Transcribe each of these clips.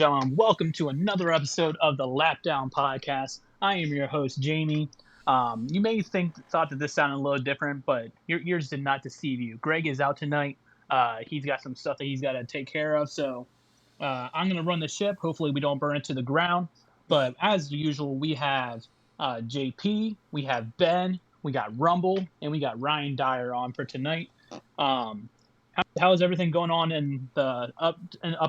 gentlemen, welcome to another episode of the Lap Down Podcast. I am your host, Jamie. You may thought that this sounded a little different, but your ears did not deceive you. Greg is out tonight. He's got some stuff that he's got to take care of, so I'm going to run the ship. Hopefully, we don't burn it to the ground. But as usual, we have JP, we have Ben, we got Rumble, and we got Ryan Dyer on for tonight. How is everything going on in the up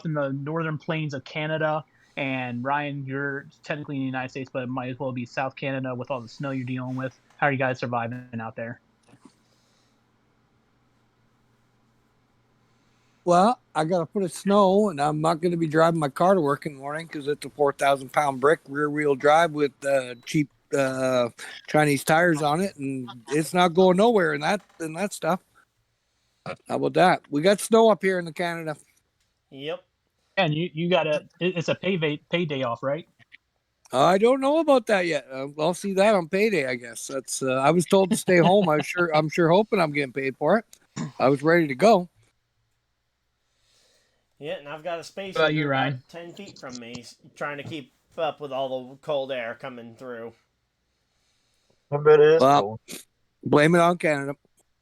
in the northern plains of Canada? And Ryan, you're technically in the United States, but it might as well be South Canada with all the snow you're dealing with. How are you guys surviving out there? Well, I got a foot of snow, and I'm not going to be driving my car to work in the morning because it's a 4,000-pound brick rear-wheel drive with cheap Chinese tires on it, and it's not going nowhere in that stuff. How about that? We got snow up here in Canada. Yep. And you got it's a payday off, right? I don't know about that yet. I'll see that on payday, I guess. That's I was told to stay home. I'm sure hoping I'm getting paid for it. I was ready to go. Yeah, and I've got a space What about heater you, Ryan? about 10 feet from me, trying to keep up with all the cold air coming through. I bet it is Well, cold. Blame it on Canada.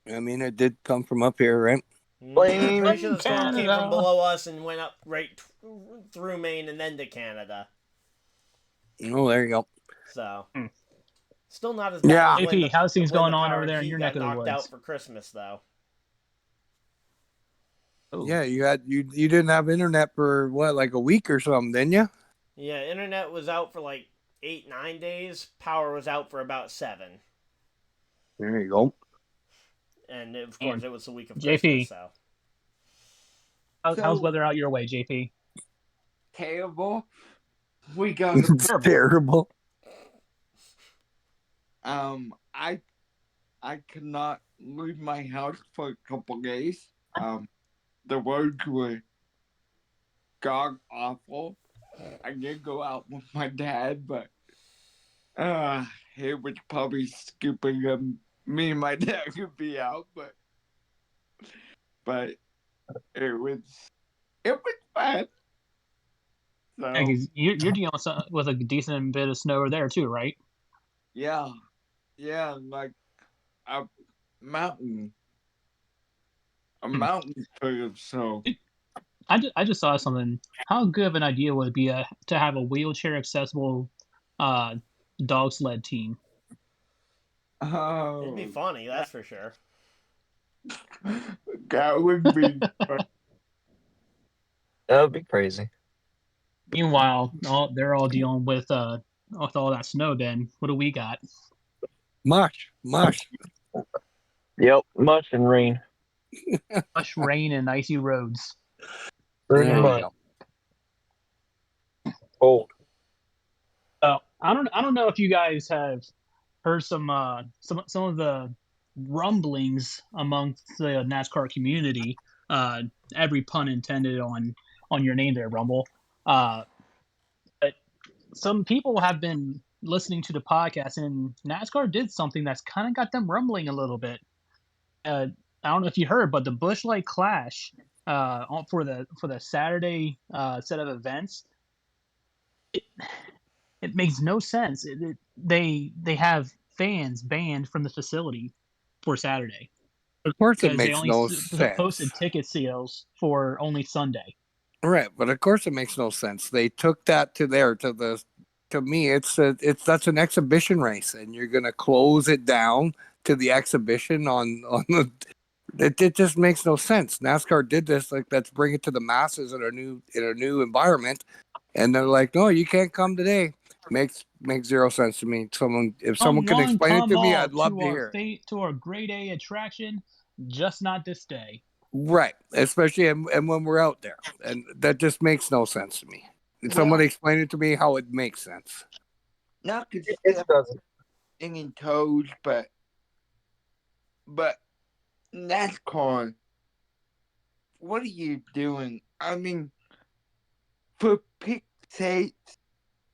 I mean, it did come from up here, right? I'm Blame pretty sure the storm came Canada. from below us and went up right through Maine and then to Canada. Oh, there you go. So, still not as bad Yeah. as AP, how's things when going the on power over there in heat your got neck of the knocked woods? out for Christmas, though. Ooh. Yeah, you didn't have internet for what, like a week or something, didn't you? Yeah, internet was out for like 8-9 days. Power was out for about 7. There you go. And of course, it was the week of JP. Christmas, so. How's weather out your way, JP? Terrible. We got It's terrible. I could not leave my house for a couple days. The roads were god awful. I did go out with my dad, but he was probably scooping me and my dad could be out, but it was bad. So Yeah, 'cause you're dealing with a decent bit of snow over there too, right? yeah, like a mountain full of snow. I just saw something. How good of an idea would it be to have a wheelchair accessible dog sled team? Oh, It'd be funny, that's for sure. that would be fun. That would be crazy. Meanwhile, they're all dealing with all that snow. Ben, what do we got? Mush. Yep, much and rain. Much rain and icy roads. Pretty There you much. go. Cold. I don't know if you guys have heard some of the rumblings amongst the NASCAR community. Every pun intended on your name there, Rumble. But some people have been listening to the podcast, and NASCAR did something that's kind of got them rumbling a little bit. I don't know if you heard, but the Busch Light Clash for the Saturday set of events, it makes no sense. They have fans banned from the facility for Saturday. Of course, it Because they makes only no posted sense. ticket sales for only Sunday. Right, but of course, it makes no sense. They took that to me. That's an exhibition race, and you're gonna close it down to the exhibition on the. It just makes no sense. NASCAR did this, like, let's bring it to the masses in a new environment, and they're like, no, you can't come today. Makes zero sense to me. If someone can explain it to me, I'd love to hear it. To our grade A attraction, just not this day. Right, especially and when we're out there, and that just makes no sense to me. Can someone explain it to me how it makes sense? Not to It doesn't. singing toes, but NASCAR, what are you doing? I mean, for pick's sake,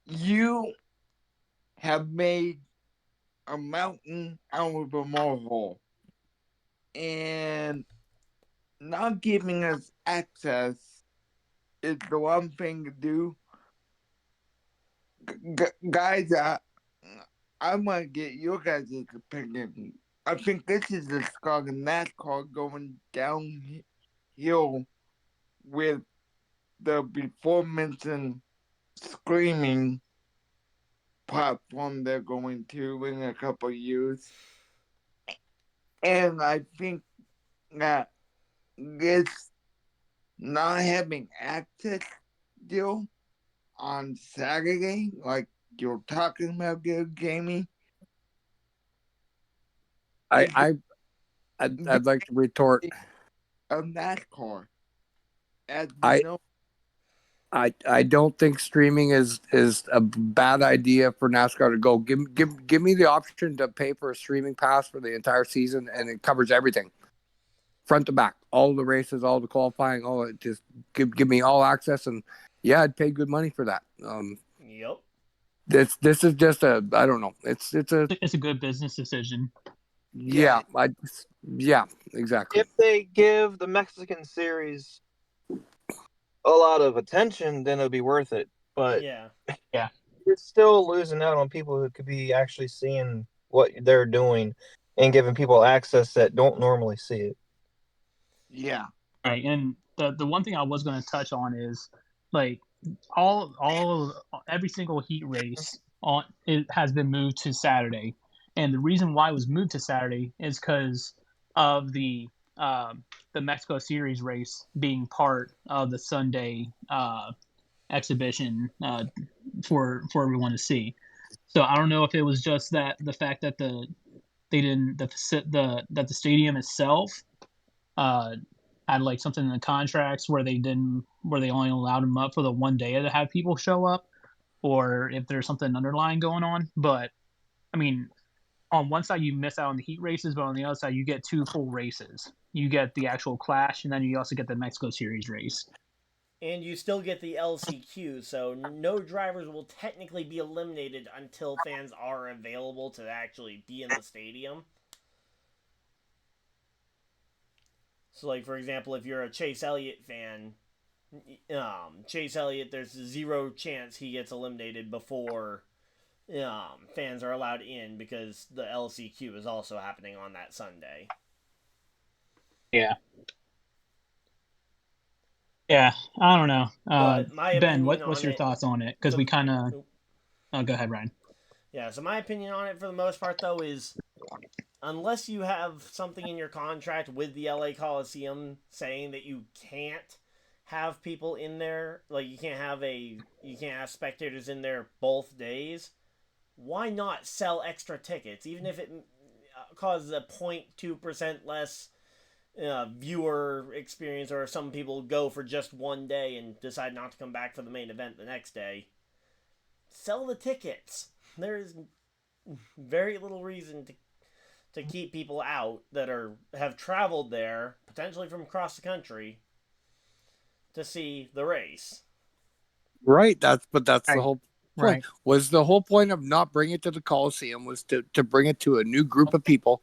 you have made a mountain out of a molehill, and not giving us access is the one thing to do. guys, I want to get your guys' opinion. I think this is the start of NASCAR going downhill with the before mentioned screaming platform they're going to in a couple of years. And I think that this not having access deal on Saturday, like you're talking about there, Jamie. I'd like to retort. A NASCAR, as we I know. I don't think streaming is a bad idea for NASCAR to go. Give me the option to pay for a streaming pass for the entire season, and it covers everything, front to back, all the races, all the qualifying, all it. Just give me all access, and yeah, I'd pay good money for that. Yep. This is just a, I don't know. It's a good business decision. yeah, exactly. If they give the Mexican series a lot of attention, then it'll be worth it. But Yeah. you're still losing out on people who could be actually seeing what they're doing and giving people access that don't normally see it. Yeah. Right, and the one thing I was going to touch on is like every single heat race on it has been moved to Saturday, and the reason why it was moved to Saturday is because of the Mexico Series race being part of the Sunday exhibition for everyone to see. So I don't know if it was just that the fact that they didn't that the stadium itself uh, had like something in the contracts where they only allowed them up for the one day to have people show up, or if there's something underlying going on. But I mean, on one side you miss out on the heat races, but on the other side you get two full races. You get the actual clash, and then you also get the Mexico Series race. And you still get the LCQ, so no drivers will technically be eliminated until fans are available to actually be in the stadium. So, like, for example, if you're a Chase Elliott fan, Chase Elliott, there's zero chance he gets eliminated before fans are allowed in because the LCQ is also happening on that Sunday. Yeah. Yeah, I don't know. But my Ben, opinion what's on your it, thoughts on it? Because we kind of. Oh, go ahead, Ryan. Yeah, so my opinion on it for the most part, though, is unless you have something in your contract with the LA Coliseum saying that you can't have people in there, like you can't have spectators in there both days, why not sell extra tickets, even if it causes a 0.2% less viewer experience, or some people go for just one day and decide not to come back for the main event the next day. Sell the tickets. There's very little reason to keep people out that have traveled there, potentially from across the country, to see the race. Right. That's the Right. whole point. Right. Was the whole point of not bringing it to the Coliseum was to bring it to a new group of people,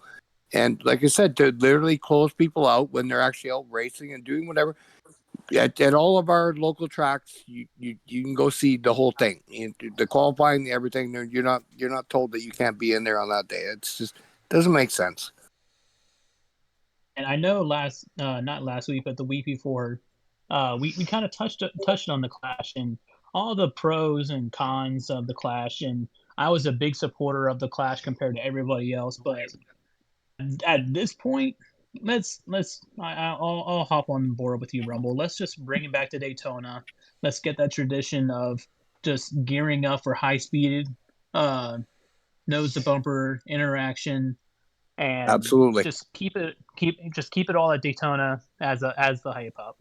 and like I said, to literally close people out when they're actually out racing and doing whatever. At all of our local tracks, you can go see the whole thing, the qualifying, the everything. You're not told that you can't be in there on that day. It's just doesn't make sense. And I know not last week, but the week before, we kind of touched on the Clash and all the pros and cons of the Clash, and I was a big supporter of the Clash compared to everybody else. But at this point, I'll hop on board with you, Rumble. Let's just bring it back to Daytona. Let's get that tradition of just gearing up for high speed, nose to bumper interaction, and Absolutely, just keep it all at Daytona as the hype up.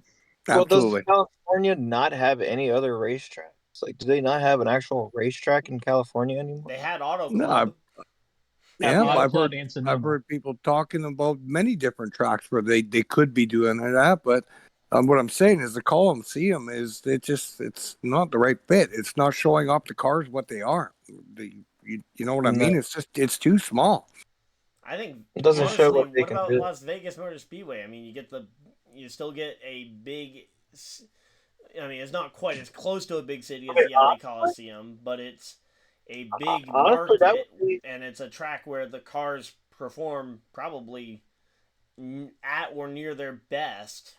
Well, does absolutely. California not have any other racetracks? Like, do they not have an actual racetrack in California anymore? They had Auto No, Club. yeah, Auto I've Club heard and Sonoma. people talking about many different tracks where they could be doing that, but what I'm saying is the Coliseum it's not the right fit. It's not showing off the cars what they are. You know what I mean? No, It's too small. I think it doesn't show honestly, what they what can about do. Las Vegas Motor Speedway? I mean, you still get a big I mean, it's not quite as close to a big city as the LA Coliseum, but it's a big Honestly, that market, would be and it's a track where the cars perform probably at or near their best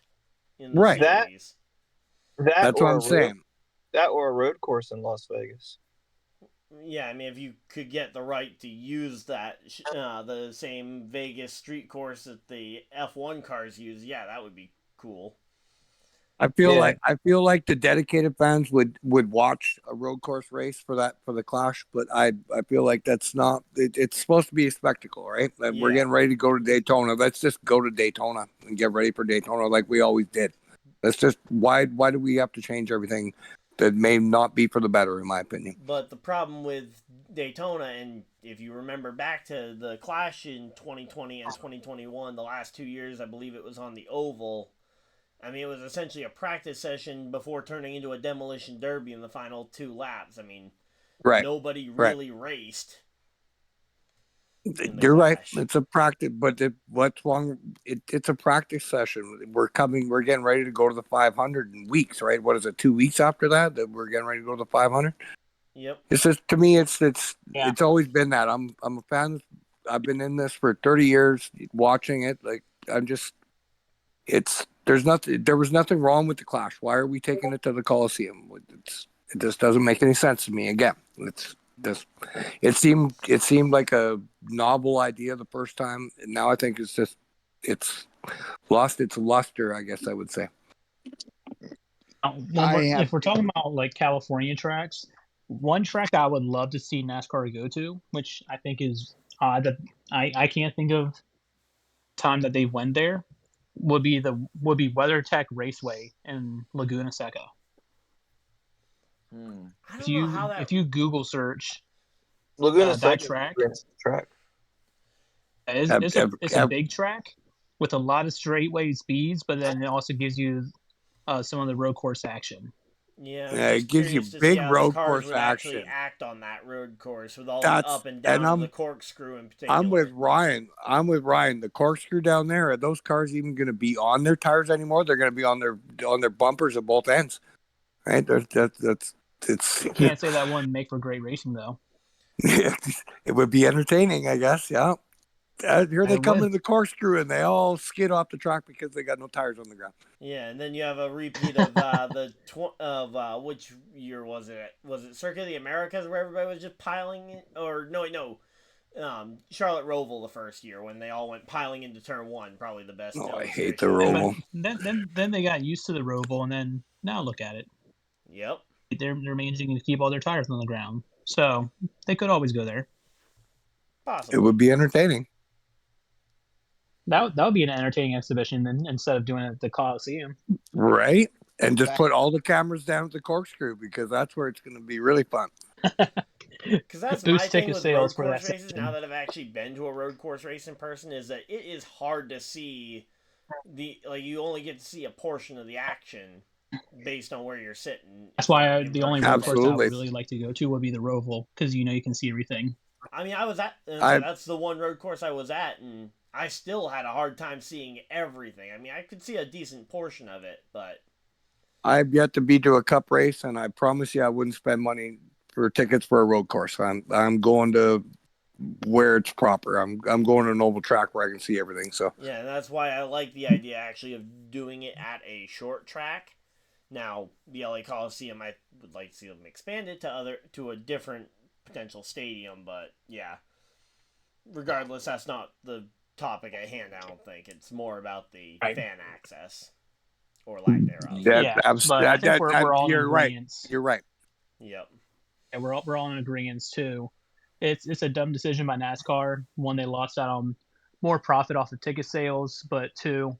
in the Right. series. that That's what or I'm a road saying. course in Las Vegas. Yeah, I mean, if you could get the right to use that, the same Vegas street course that the F1 cars use, yeah, that would be cool. I feel Yeah. like the dedicated fans would watch a road course race for the Clash, but I feel like that's not. It's supposed to be a spectacle, right? Like we're Yeah. getting ready to go to Daytona. Let's just go to Daytona and get ready for Daytona like we always did. Let's just why do we have to change everything that may not be for the better, in my opinion? But the problem with Daytona, and if you remember back to the Clash in 2020 and 2021, the last 2 years, I believe it was on the oval. I mean, it was essentially a practice session before turning into a demolition derby in the final 2 laps. I mean, Right, nobody right. really raced in the You're right. Clash. It's a practice, but what's wrong? It's a practice session. We're getting ready to go to the 500 in weeks, right? What is it? 2 weeks after that we're getting ready to go to the 500. Yep. It's just to me, it's Yeah. always been that. I'm a fan. I've been in this for 30 years, watching it. Like I'm just, there was nothing wrong with the Clash. Why are we taking it to the Coliseum? It just doesn't make any sense to me. Again, it's just it seemed like a novel idea the first time, and now I think it's lost its luster, I guess I would say. If we're talking about like California tracks, one track that I would love to see NASCAR go to, which I think is odd that I can't think of time that they went there, would be WeatherTech Raceway in Laguna Seca. I If don't know how you that. if you Google search Laguna that Seca track, is a track. it's a big track with a lot of straightaway speeds, but then it also gives you some of the road course action. Yeah, I was Yeah, it just gives you curious to see big how the road cars course would actually action. act on that road course with all the That's up and and down of the corkscrew in I'm with particular. Ryan. The corkscrew down there. Are those cars even going to be on their tires anymore? They're going to be on their bumpers at both ends, right? That's it's. You can't say that wouldn't make for great racing, though. It would be entertaining, I guess. Yeah. Here they It come would. in the corkscrew and they all skid off the track because they got no tires on the ground. Yeah, and then you have a repeat of which year was it? Was it Circuit of the Americas where everybody was just piling in? Or no, Charlotte Roval the first year when they all went piling into turn one, probably the best Oh, I hate the illustration of But that. Roval. then they got used to the Roval, and then now look at it. Yep. They're managing to keep all their tires on the ground, so they could always go there. Possibly. It would be entertaining. That would be an entertaining exhibition instead of doing it at the Coliseum. Right? And just put all the cameras down at the corkscrew because that's where it's going to be really fun. Because that's my Boost thing ticket with sales road for that course races. Now section. that I've actually been to a road course race in person, is that it is hard to see you only get to see a portion of the action based on where you're sitting. That's why in the only virtual road course I Absolutely. would really like to go to would be the Roval, because you can see everything. I mean, I was at I that's the one road course I was at, and I still had a hard time seeing everything. I mean, I could see a decent portion of it, but I've yet to be to a cup race, and I promise you, I wouldn't spend money for tickets for a road course. I'm going to where it's proper. I'm going to an oval track where I can see everything. So yeah, and that's why I like the idea actually of doing it at a short track. Now, the LA Coliseum, I would like to see them expand it to a different potential stadium, but yeah. Regardless, that's not the topic at hand. I don't think it's more about the Right. fan access or lack thereof. Yeah, but I think we're all in you're right. agreement. You're right. Yep. And we're all in agreement too. It's a dumb decision by NASCAR. One, they lost out on more profit off of ticket sales, but two,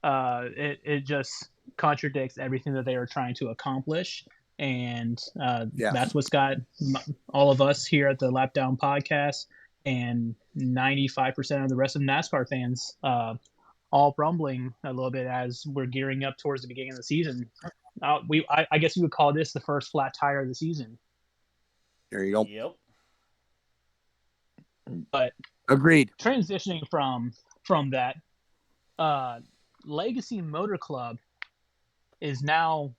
it just contradicts everything that they were trying to accomplish, and Yeah. that's what's got all of us here at the Lap Down Podcast and 95% of the rest of NASCAR fans all rumbling a little bit as we're gearing up towards the beginning of the season. I guess you would call this the first flat tire of the season. There you go. Yep. But Agreed. transitioning from that, Legacy Motor Club is now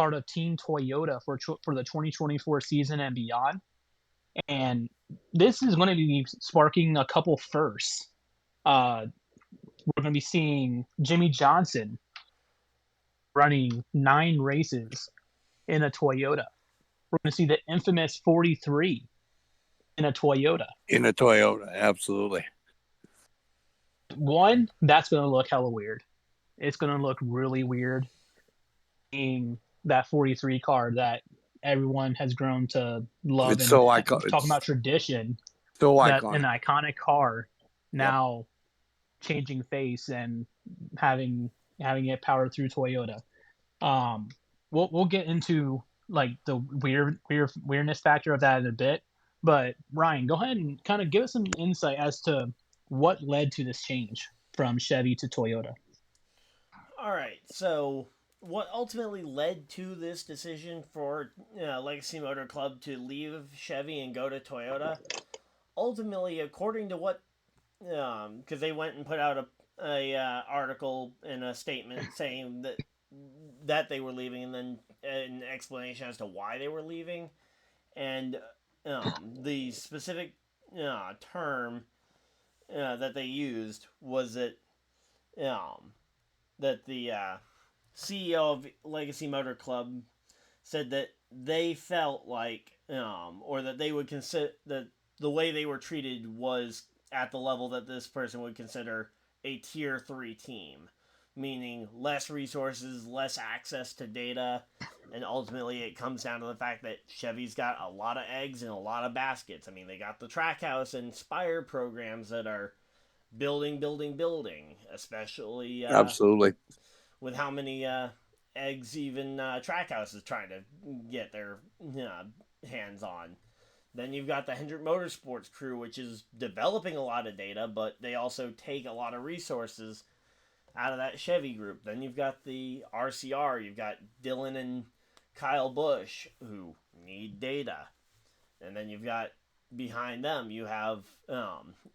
part of Team Toyota for the 2024 season and beyond. And this is going to be sparking a couple firsts. We're going to be seeing Jimmy Johnson running 9 races in a Toyota. We're going to see the infamous 43 in a Toyota. In a Toyota, absolutely. One, that's going to look hella weird. It's going to look really weird being that 43 car that everyone has grown to love. It's and so iconic. Talking about tradition, So that iconic. an iconic car now changing face and having it powered through Toyota. We'll get into like the weirdness factor of that in a bit, but Ryan, go ahead and kind of give us some insight as to what led to this change from Chevy to Toyota. All right, so what ultimately led to this decision for Legacy Motor Club to leave Chevy and go to Toyota? Ultimately, according to what, because they went and put out a article and a statement saying that they were leaving, and then an explanation as to why they were leaving, and the specific term that they used was that the CEO of Legacy Motor Club said that they felt like, or that they would consider that the way they were treated was at the level that this person would consider a tier 3 team, meaning less resources, less access to data, and ultimately it comes down to the fact that Chevy's got a lot of eggs in a lot of baskets. I mean, they got the Trackhouse and Spire programs that are building, especially Absolutely. with how many eggs even Trackhouse is trying to get their hands on. Then you've got the Hendrick Motorsports crew, which is developing a lot of data, but they also take a lot of resources out of that Chevy group. Then you've got the RCR, you've got Dylan and Kyle Busch, who need data. And then you've got, behind them, you have,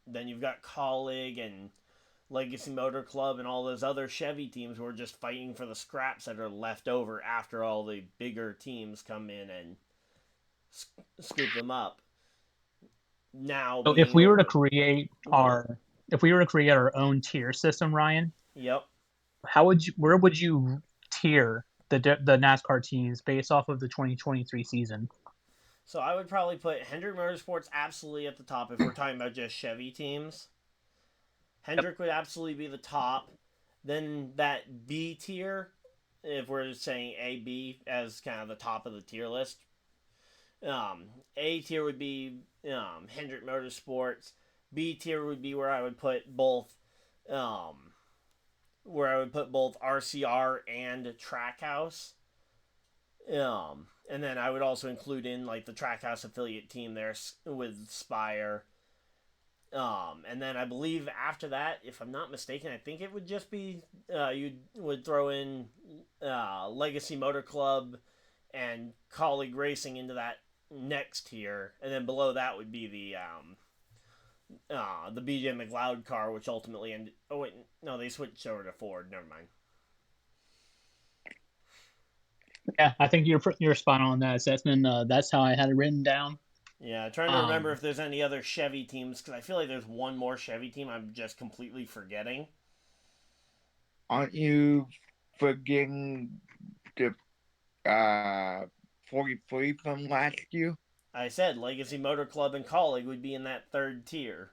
then you've got Colleague and Legacy Motor Club and all those other Chevy teams who are just fighting for the scraps that are left over after all the bigger teams come in and scoop them up. Now, So if we were to create our own tier system, Ryan, yep, where would you tier the NASCAR teams based off of the 2023 season? So I would probably put Hendrick Motorsports absolutely at the top if we're talking about just Chevy teams. Hendrick would absolutely be the top. Then that B tier, if we're saying A, B as kind of the top of the tier list. A tier would be Hendrick Motorsports. B tier would be where I would put both RCR and Trackhouse. And then I would also include in like the Trackhouse affiliate team there with Spire. And then I believe after that, if I'm not mistaken, I think it would just be you would throw in Legacy Motor Club and Colleague Racing into that next tier, and then below that would be the BJ McLeod car, which ultimately ended. Oh wait, no, they switched over to Ford. Never mind. Yeah, I think you're spot on that assessment. That's how I had it written down. Yeah, trying to remember if there's any other Chevy teams, because I feel like there's one more Chevy team I'm just completely forgetting. Aren't you forgetting the 43 from last year? I said Legacy Motor Club and Colleague would be in that third tier.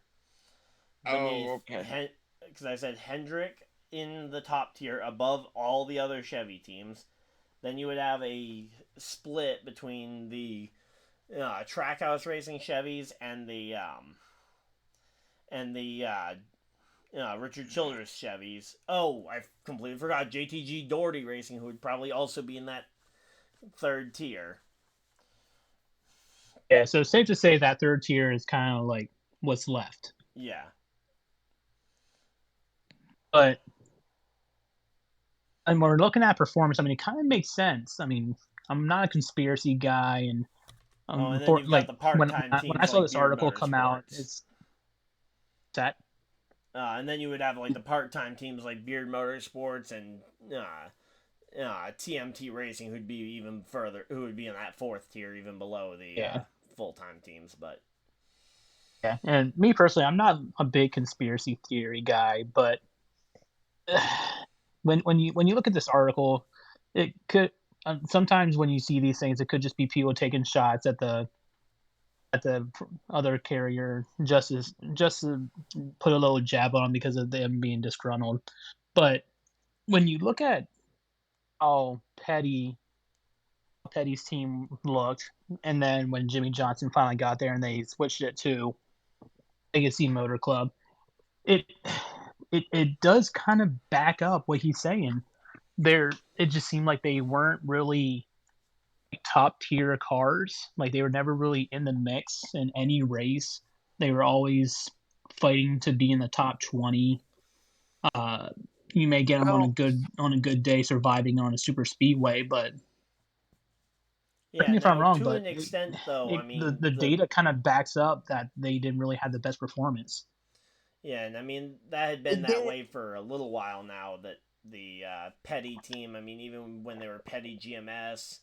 Okay. Because I said Hendrick in the top tier above all the other Chevy teams. Then you would have a split between the Trackhouse Racing Chevys and the Richard Childress Chevys. Oh, I completely forgot JTG Doherty Racing, who would probably also be in that third tier. Yeah, so it's safe to say that third tier is kind of like what's left. Yeah. But and we're looking at performance. I mean, it kind of makes sense. I mean, I'm not a conspiracy guy, and and then you've got the part-time teams when I saw like this Beard article come out, Motorsports. it's that. And then you would have like the part-time teams like Beard Motorsports and TMT Racing, who'd be even further, who would be in that fourth tier, even below the Yeah. full-time teams. But Yeah, and me personally, I'm not a big conspiracy theory guy, but when you look at this article, it could sometimes when you see these things, it could just be people taking shots at the other carrier just to put a little jab on them because of them being disgruntled. But when you look at how Petty's team looked, and then when Jimmy Johnson finally got there and they switched it to Legacy Motor Club, it it does kind of back up what he's saying. It just seemed like they weren't really top tier cars. Like they were never really in the mix in any race. They were always fighting to be in the top 20. Uh, you may get them on Well, a good day surviving on a super speedway, but correct yeah, me if I'm now wrong, to but an extent, though, I mean the data kind of backs up that they didn't really have the best performance. yeah, and I mean that had been it that did. way for a little while now. That the Petty team, I mean, even when they were Petty GMS,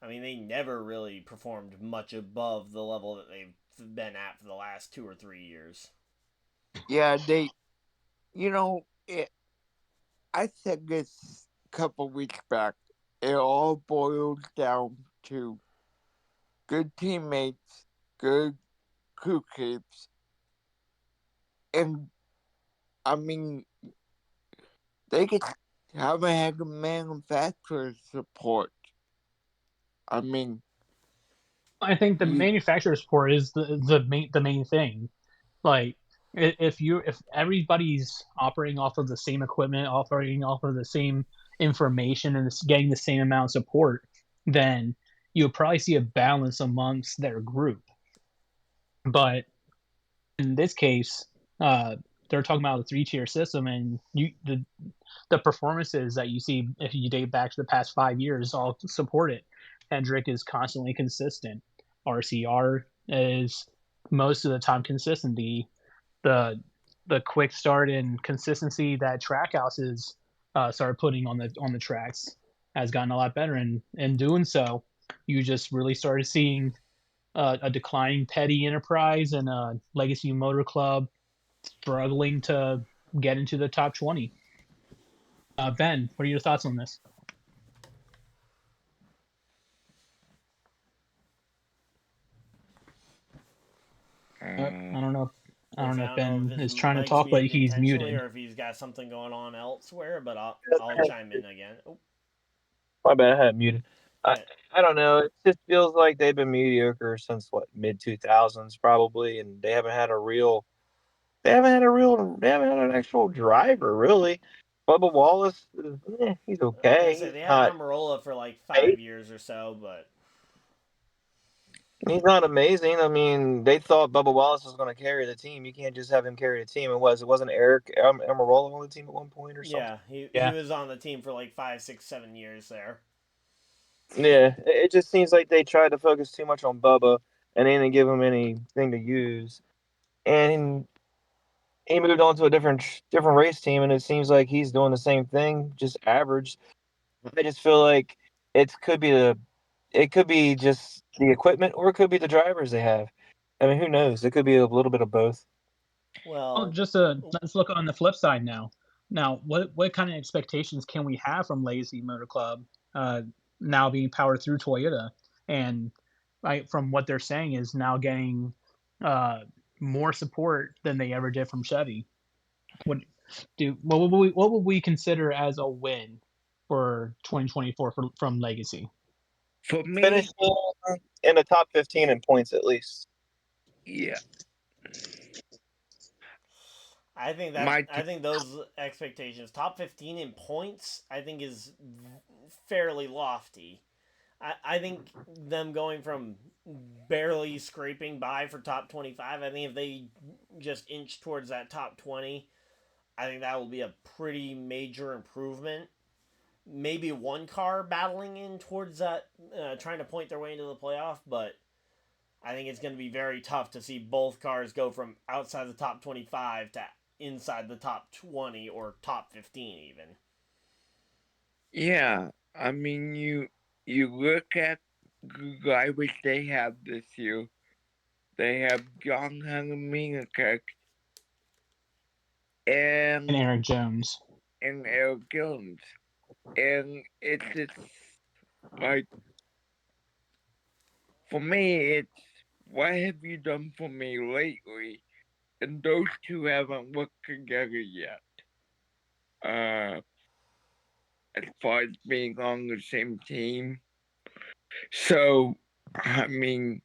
I mean, they never really performed much above the level that they've been at for the last 2 or 3 years. Yeah, they. You know, I said this a couple weeks back. It all boils down to good teammates, good crew chiefs, and I mean they could haven't had the manufacturer support. I mean, I think the you, manufacturer support is the main thing. Like if everybody's operating off of the same equipment, operating off of the same information, and getting the same amount of support, then you'll probably see a balance amongst their group. But in this case, they're talking about a three-tier system, and the performances that you see if you date back to the past 5 years all support it. Hendrick is constantly consistent. RCR is most of the time consistent. The the quick start and consistency that Trackhouses started putting on the tracks has gotten a lot better. And in doing so, you just really started seeing a declining Petty Enterprise and a Legacy Motor Club struggling to get into the top 20. Ben, what are your thoughts on this? I don't know. I don't Let's see, know I if don't know if Ben his is trying to mic's talk, but muted he's intentionally muted. or if he's got something going on elsewhere. But I'll chime in again. Oh, My bad, I had it muted. I, yeah, I don't know. It just feels like they've been mediocre since what mid 2000s probably, and they haven't had an actual driver really. Bubba Wallace, he's I okay. say they had Amarola for like Amazing. 5 years or so, but He's not amazing. I mean, they thought Bubba Wallace was going to carry the team. You can't just have him carry the team. It wasn't Eric Amarola on the team at one point or something. yeah, he Yeah. was on the team for like 5, 6, 7 years there. Yeah, it just seems like they tried to focus too much on Bubba and they didn't give him anything to use. And he moved on to a different race team, and it seems like he's doing the same thing, just average. I just feel like it could be just the equipment, or it could be the drivers they have. I mean, who knows? It could be a little bit of both. Well, Well, just let's look on the flip side now. Now, what kind of expectations can we have from Lazy Motor Club uh, now being powered through Toyota, and right from what they're saying is now getting uh, more support than they ever did from Chevy. What would we consider as a win for 2024 from Legacy? for me, Finishing in the top 15 in points at least. yeah, my I think those expectations, top 15 in points, I think is fairly lofty. I think them going from barely scraping by for top 25, I think if they just inch towards that top 20, I think that will be a pretty major improvement. Maybe one car battling in towards that, trying to point their way into the playoff, but I think it's going to be very tough to see both cars go from outside the top 25 to inside the top 20 or top 15 even. yeah. I mean, you look at the drivers they have this year. They have John Hanaminkirk And and Eric Jones. Eric Jones, and it's just like for me, it's what have you done for me lately? And those two haven't worked together yet. Uh, as far as being on the same team. So, I mean,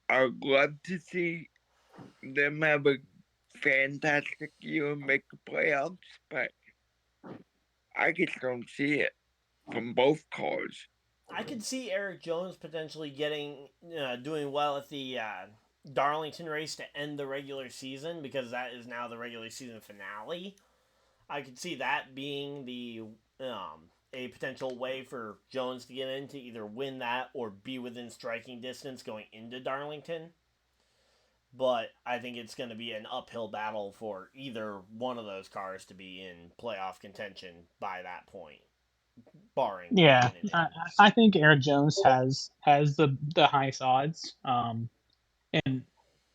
I'd love to see them have a fantastic year and make the playoffs, but I just don't see it from both cars. I could see Eric Jones potentially doing well at the Darlington race to end the regular season, because that is now the regular season finale. I could see that being the a potential way for Jones to get in to either win that or be within striking distance going into Darlington. But I think it's going to be an uphill battle for either one of those cars to be in playoff contention by that point, barring Yeah, winning it. I think Eric Jones has the highest odds. And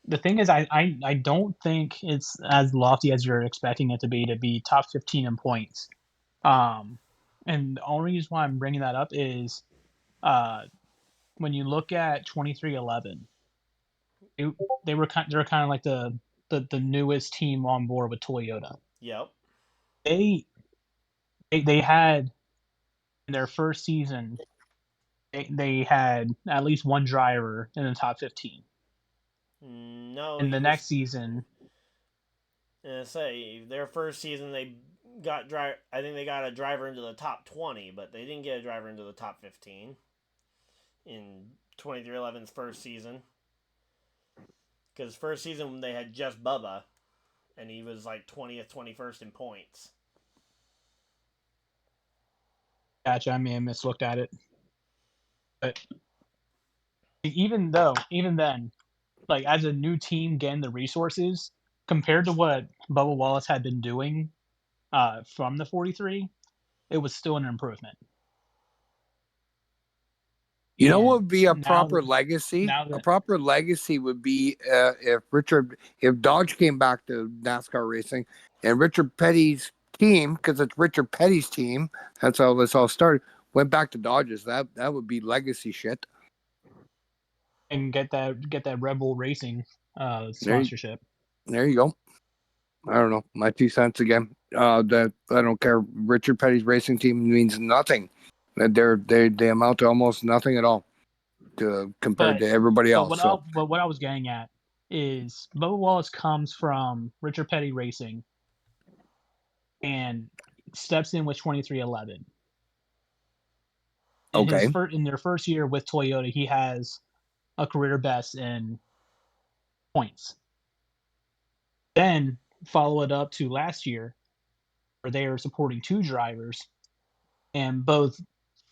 the thing is, I don't think it's as lofty as you're expecting it to be top 15 in points. Um, and the only reason why I'm bringing that up is uh, when you look at 2311, they, they're kind of like the newest team on board with Toyota. Yep. They they had in their first season they had at least one driver in the top 15. No, In the you were next season, say their first season they got drive. I think they got a driver into the top 20, but they didn't get a driver into the top 15 in 2311's first season. Because first season they had just Bubba, and he was like 20th, 21st in points. gotcha, I may have mislooked at it, but even then, like as a new team getting the resources compared to what Bubba Wallace had been doing from the 43, it was still an improvement. You know what And would be a now proper legacy? now A that proper legacy would be if Dodge came back to NASCAR racing and Richard Petty's team, because it's Richard Petty's team, that's how this all started, went back to Dodges. That would be legacy shit. and get that Red Bull Racing There, sponsorship. there you go. I don't know. My 2 cents again. That I don't care. Richard Petty's racing team means nothing. They amount to almost nothing at all compared But to everybody else. So what I was getting at is Bubba Wallace comes from Richard Petty Racing and steps in with 2311. okay, In their first year with Toyota, he has a career best in points. Then follow it up to last year, where they are supporting two drivers, and both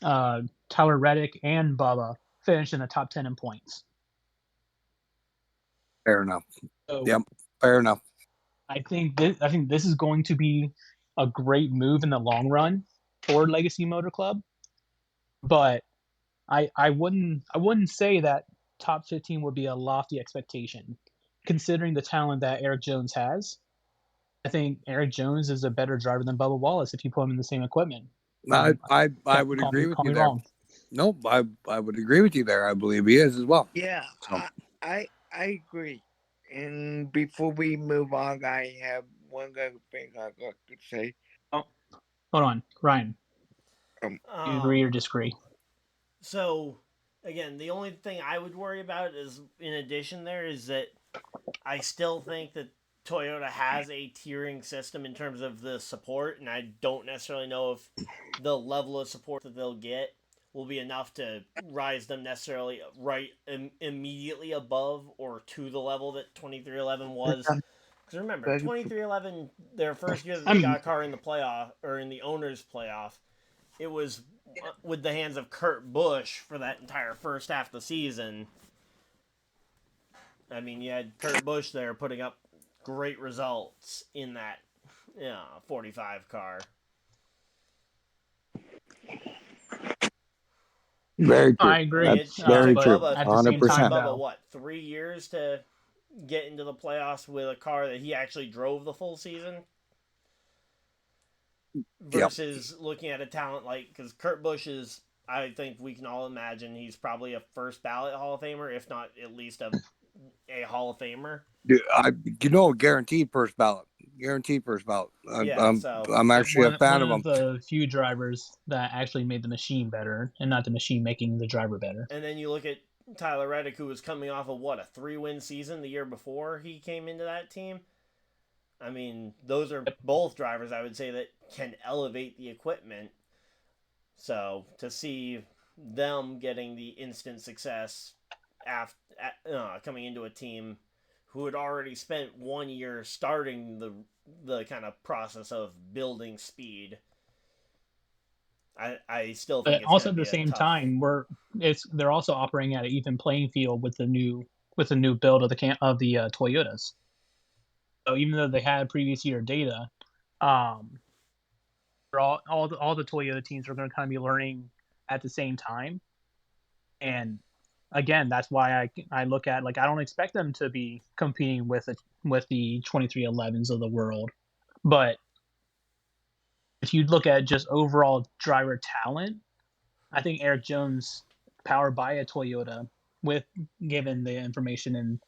Tyler Reddick and Bubba finished in the top 10 in points. fair enough. So Yep, fair enough. I think this is going to be a great move in the long run for Legacy Motor Club, but I wouldn't say that top 15 would be a lofty expectation, considering the talent that Eric Jones has. I think Eric Jones is a better driver than Bubba Wallace if you put him in the same equipment. I would agree with Call you me there. wrong. Nope, I would agree with you there. I believe he is as well. Yeah, So I agree. And before we move on, I have one other thing I'd like to say. Oh, hold on, Ryan. Do you agree or Um, disagree? so again, the only thing I would worry about is, in addition, there is that I still think that Toyota has a tiering system in terms of the support, and I don't necessarily know if the level of support that they'll get will be enough to rise them necessarily immediately above or to the level that 2311 was. Because remember, 2311, their first year that they got a car in the playoff or in the owners' playoff, it was with the hands of Kurt Busch for that entire first half of the season. I mean, you had Kurt Busch there putting up great results in that 45 car. Very true. I agree. It, That's it very took true. Bubba, At the same it took 100%. time, Bubba though, what, 3 years to get into the playoffs with a car that he actually drove the full season? Yep. Versus looking at a talent like, because Kurt Busch is, I think we can all imagine he's probably a first ballot Hall of Famer, if not at least a Hall of Famer. Guaranteed first ballot. Guaranteed first ballot. Yeah, so I'm actually a fan one of of him. the few drivers that actually made the machine better, and not the machine making the driver better. and then you look at Tyler Reddick, who was coming off of what, a 3-win season the year before he came into that team. I mean, those are both drivers I would say that can elevate the equipment. So to see them getting the instant success after coming into a team who had already spent 1 year starting the kind of process of building speed, I still think But it's going also to at be the a same tough. time, they're also operating at an even playing field with the new build of the Toyotas. So even though they had previous year data, um, all the Toyota teams are going to kind of be learning at the same time. And again, that's why I look at, like, I don't expect them to be competing with the 2311s of the world, but if you look at just overall driver talent, I think Eric Jones, powered by a Toyota, with given the information and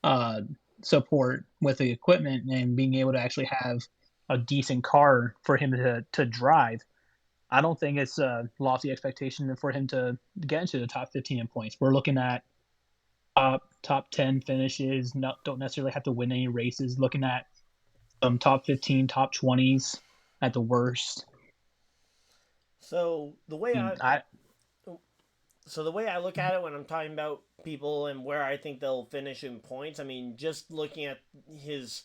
uh, support with the equipment and being able to actually have a decent car for him to drive, I don't think it's a lofty expectation for him to get into the top 15 in points. We're looking at top 10 finishes. Don't necessarily have to win any races. Looking at some top 15, top 20s at the worst. So the way And so the way I look at it when I'm talking about people and where I think they'll finish in points, I mean, just looking at his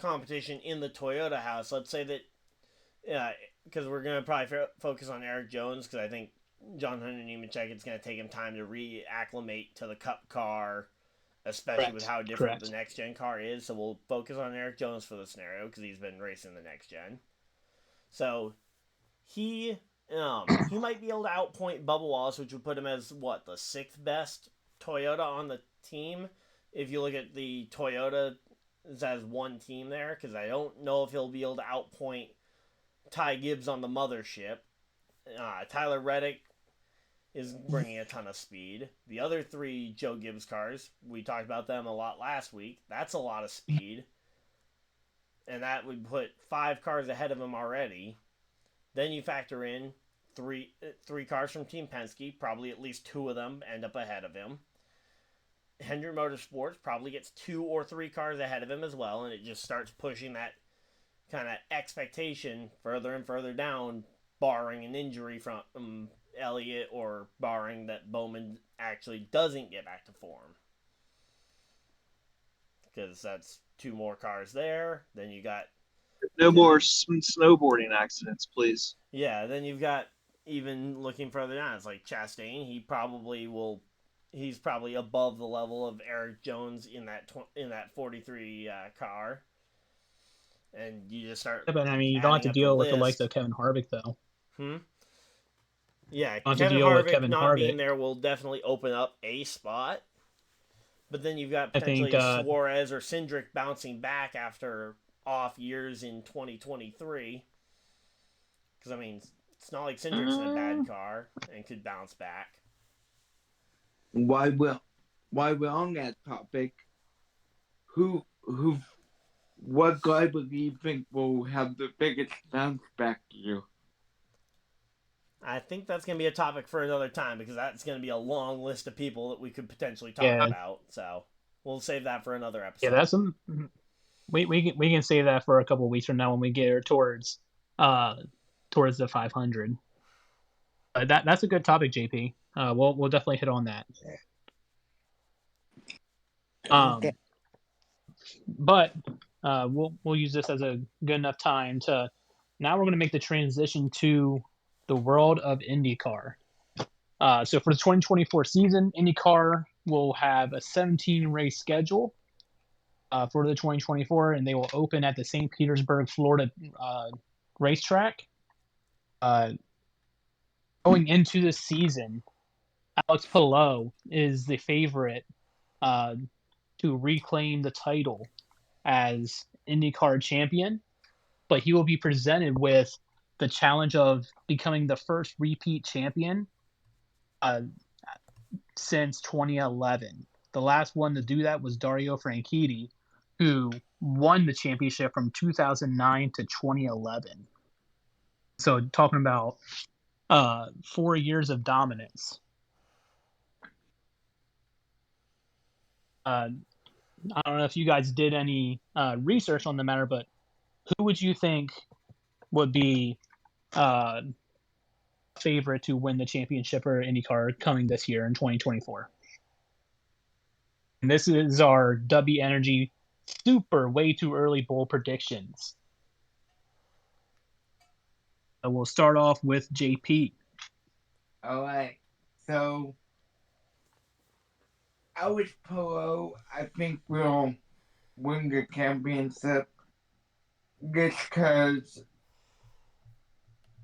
competition in the Toyota house, let's say that, because we're going to probably focus on Eric Jones, because I think John Hunter Nemechek, it's going to take him time to reacclimate to the Cup car, especially with how different the next gen car is. So we'll focus on Eric Jones for the scenario, because he's been racing the next gen. So he might be able to outpoint Bubba Wallace, which would put him as what, the 6th best Toyota on the team. If you look at the Toyota as one team there, because I don't know if he'll be able to outpoint Ty Gibbs on the mothership. Tyler Reddick is bringing a ton of speed. The other 3 Joe Gibbs cars, we talked about them a lot last week. That's a lot of speed. And that would put 5 cars ahead of him already. Then you factor in three cars from Team Penske. Probably at least 2 of them end up ahead of him. Hendrick Motorsports probably gets 2 or 3 cars ahead of him as well, and it just starts pushing that kind of expectation further and further down, barring an injury from Elliott, or barring that Bowman actually doesn't get back to form. Because that's 2 more cars there. Then you got... No more snowboarding accidents, please. Yeah, then you've got, even looking further down, it's like Chastain. He's probably above the level of Eric Jones in that 43 car. And you just start... but I mean, you don't have to deal with the likes of Kevin Harvick, though. Yeah, Don't have to Kevin deal with Harvick Kevin not Harvick. being there will definitely open up a spot. But then you've got I potentially think Suarez or Cindric bouncing back after off years in 2023. Because, I mean, it's not like Cindric's in a bad car and could bounce back. While we're on that topic, what driver do you think will have the biggest bounce back year? I think that's going to be a topic for another time, because that's going to be a long list of people that we could potentially talk about. So we'll save that for another episode. Yeah, that's some. We can save that for a couple of weeks from now when we get towards the 500. That's a good topic, JP. We'll definitely hit on that. But we'll use this as a good enough time to. Now we're going to make the transition to the world of IndyCar. So for the 2024 season, IndyCar will have a 17 race schedule for the 2024, and they will open at the St. Petersburg, Florida racetrack. Going into the season, Alex Palou is the favorite to reclaim the title as IndyCar champion, but he will be presented with the challenge of becoming the first repeat champion uh, since 2011. The last one to do that was Dario Franchitti, who won the championship from 2009 to 2011. So talking about 4 years of dominance. I don't know if you guys did any research on the matter, but who would you think would be favorite to win the championship for IndyCar coming this year in 2024? And this is our W Energy super way too early bowl predictions. We'll start off with JP. All right. So, Alex Polo, I think will win the championship just because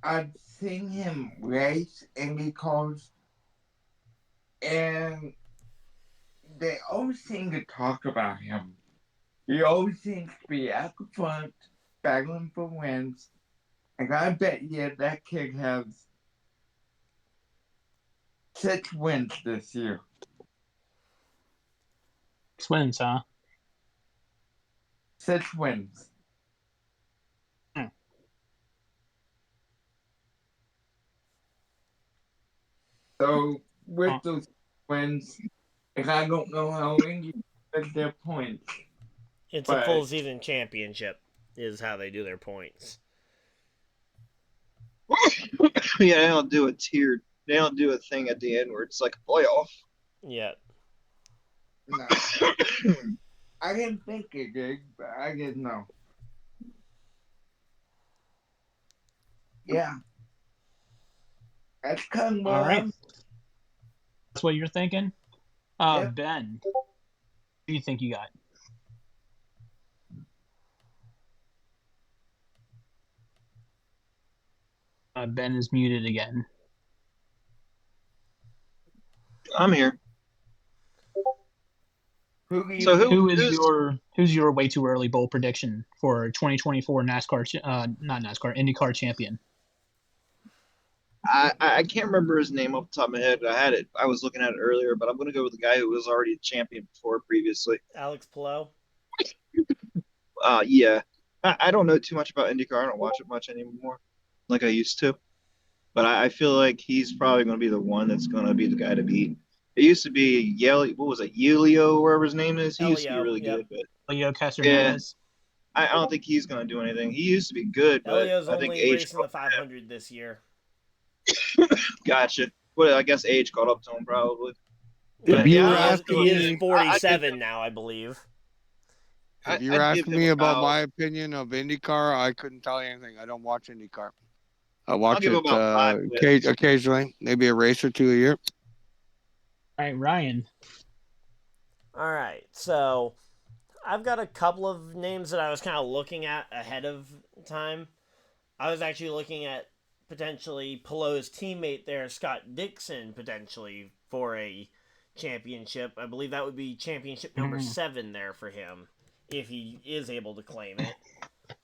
I've seen him race Indy cars, and they always seem to talk about him. He always seems to be at the front, battling for wins, and I bet you that kid has 6 wins this year. Wins, huh? 6 wins. So with those wins, and I don't know how Indy gets their points. It's But- a full season championship is how they do their points. Yeah, they don't do a tiered. They don't do a thing at the end where it's like a playoff. Yeah. No. I didn't think it did, but I didn't know. Yeah. That's kind of All right. I'm- That's what you're thinking? Yep. Ben, what do you think you got? Ben is muted again. I'm here. Who do you So think? Who's your way too early bowl prediction for 2024 NASCAR not NASCAR IndyCar champion? I can't remember his name off the top of my head. I was looking at it earlier, but I'm gonna go with the guy who was already a champion before previously. Alex Palou. Yeah. I don't know too much about IndyCar. I don't watch it much anymore, like I used to. But I feel like he's probably going to be the one that's going to be the guy to beat. It used to be What was it? Yelio, wherever his name is. He used to be Elio, really yep. good, but Leo Castronez. I don't think he's going to do anything. He used to be good, but Elio's I think only age racing the 500 this year. gotcha. Well, I guess age caught up to him probably. If But you Yeah, were he asking is me- 47 now, I believe. If you were asking me about my opinion of IndyCar, I couldn't tell you anything. I don't watch IndyCar. I watch give him it about 5 wins. occasionally, maybe a race or two a year. All right, Ryan. All right, so I've got a couple of names that I was kind of looking at ahead of time. I was actually looking at potentially Palou's teammate there, Scott Dixon, potentially for a championship. I believe that would be championship number 7 there for him, if he is able to claim it.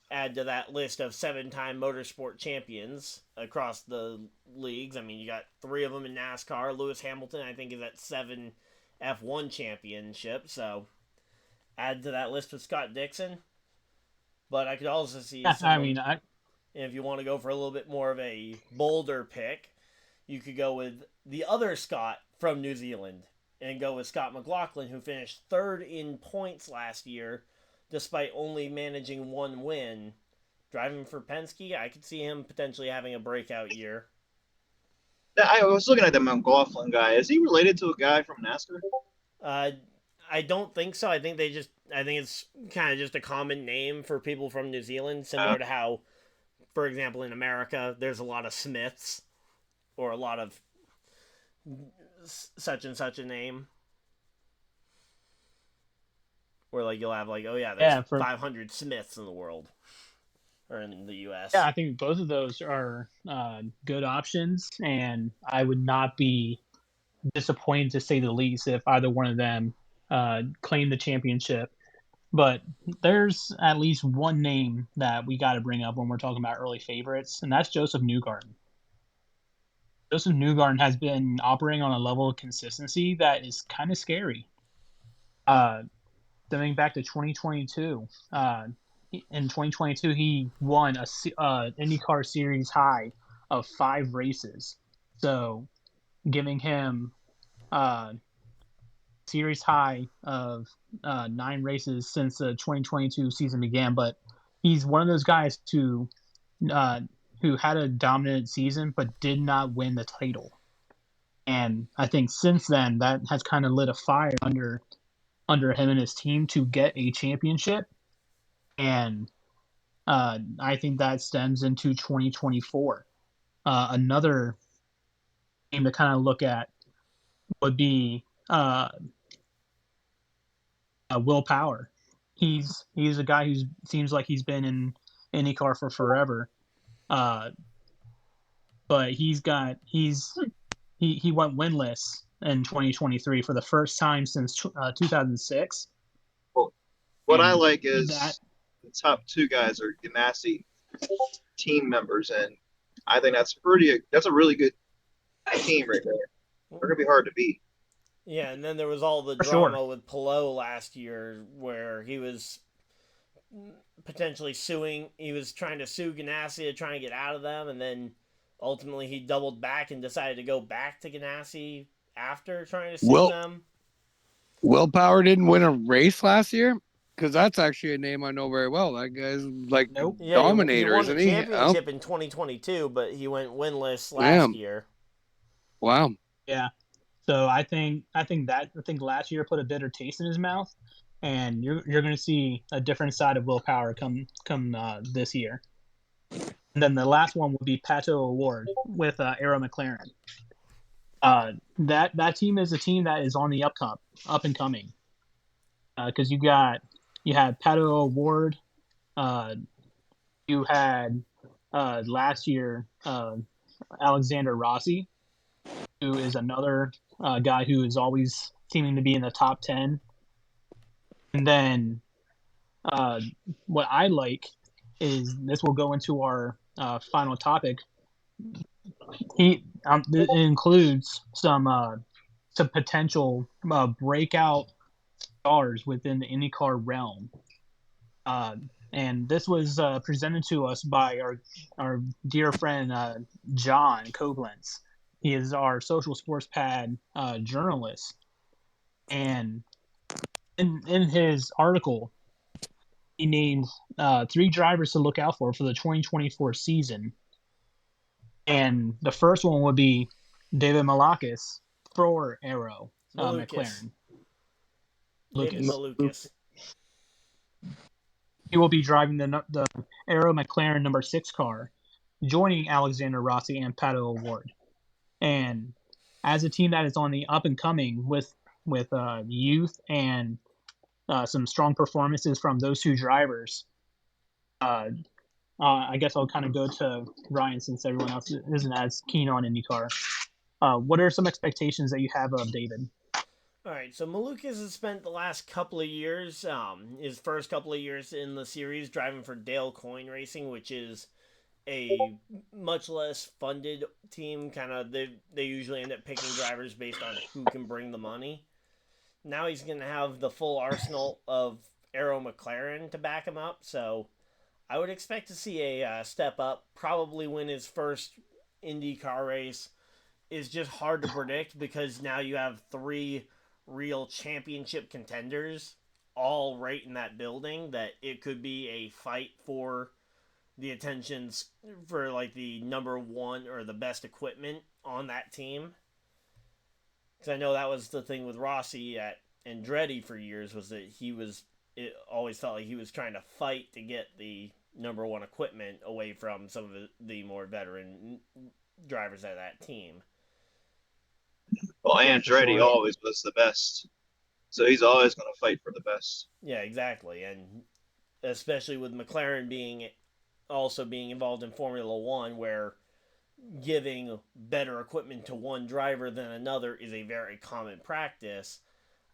Add to that list of 7-time motorsport champions across the leagues. I mean, you got 3 of them in NASCAR. Lewis Hamilton, I think, is at 7 F1 championships. So add to that list with Scott Dixon. But I could also see if you want to go for a little bit more of a bolder pick, you could go with the other Scott from New Zealand and go with Scott McLaughlin, who finished 3rd in points last year, despite only managing 1 win. Driving for Penske, I could see him potentially having a breakout year. I was looking at the McLaughlin guy. Is he related to a guy from NASCAR? I don't think so. I think it's kind of just a common name for people from New Zealand, similar to how, for example, in America, there's a lot of Smiths or a lot of such and such a name. Where like you'll have like, oh yeah, there's 500 Smiths in the world or in the U.S. Yeah, I think both of those are good options, and I would not be disappointed to say the least if either one of them claimed the championship. But there's at least one name that we got to bring up when we're talking about early favorites, and that's Joseph Newgarden. Joseph Newgarden has been operating on a level of consistency that is kind of scary. Stemming back to 2022, in 2022 he won a IndyCar Series high of 5 races, so giving him series high of 9 races since the 2022 season began. But he's one of those guys who had a dominant season but did not win the title. And I think since then that has kind of lit a fire under him and his team to get a championship. And I think that stems into 2024. Another game to kind of look at would be Will Power. He's a guy who seems like he's been in IndyCar for forever, but he went winless in 2023 for the first time since 2006. Well, what And I like is the top 2 guys are Ganassi team members, and I think that's a really good team right there. They're gonna be hard to beat. Yeah, and then there was all the drama with Palou last year where he was potentially suing. He was trying to sue Ganassi to try and get out of them, and then ultimately he doubled back and decided to go back to Ganassi after trying to sue them. Will Power didn't win a race last year? Because that's actually a name I know very well. That guy's like dominator, he won isn't the he? championship in 2022, but he went winless last year. Wow. Yeah. So I think last year put a bitter taste in his mouth, and you're going to see a different side of Will Power come this year. And then the last one would be Pato O'Ward with Arrow McLaren. That team is a team that is on the up and coming. Because you had Pato O'Ward, you had last year Alexander Rossi, who is another guy who is always seeming to be in the top 10. And then what I like is, this will go into our final topic. It includes some potential breakout stars within the IndyCar realm. And this was presented to us by our dear friend John Koblenz. He is our Social Sports Pad journalist, and in his article, he named 3 drivers to look out for the 2024 season. And the first one would be David Malakis for Arrow McLaren. David Malukas. He will be driving the Arrow McLaren number 6 car, joining Alexander Rossi and Pato O'Ward. And as a team that is on the up and coming with youth and some strong performances from those 2 drivers, I guess I'll kind of go to Ryan since everyone else isn't as keen on IndyCar. What are some expectations that you have of David? All right, so Malukas has spent the last couple of years, his first couple of years in the series, driving for Dale Coyne Racing, which is a much less funded team. Kind of, they usually end up picking drivers based on who can bring the money. Now he's going to have the full arsenal of Arrow McLaren to back him up, so I would expect to see a step up, probably win his first IndyCar race. Is just hard to predict because now you have 3 real championship contenders all right in that building, that it could be a fight for the attentions for like the number 1 or the best equipment on that team. Because I know that was the thing with Rossi at Andretti for years, was that it always felt like he was trying to fight to get the number 1 equipment away from some of the more veteran drivers at that team. Well, Andretti always was the best, so he's always going to fight for the best. Yeah, exactly, and especially with McLaren being involved in Formula One, where giving better equipment to one driver than another is a very common practice,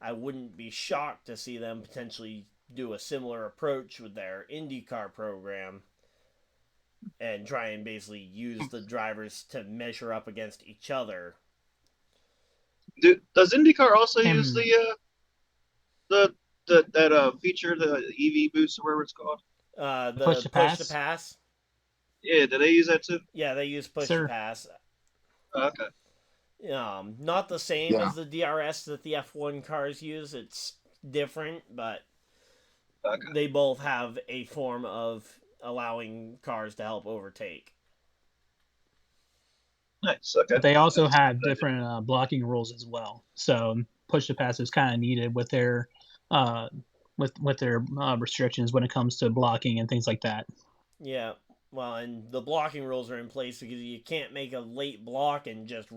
I wouldn't be shocked to see them potentially do a similar approach with their IndyCar program and try and basically use the drivers to measure up against each other. Does IndyCar also use And the that feature, the EV boost or whatever it's called? push The to push to pass, pass. Yeah, do they use that too? Yeah, they use push to sir. pass. Okay. Not the same Yeah. as the DRS that the F1 cars use. It's different, but Okay. they both have a form of allowing cars to help overtake. Nice. Okay. But they also That's a have good idea. different blocking rules as well. So push to pass is kind of needed with their uh, restrictions when it comes to blocking and things like that. Yeah, well, and the blocking rules are in place because you can't make a late block and just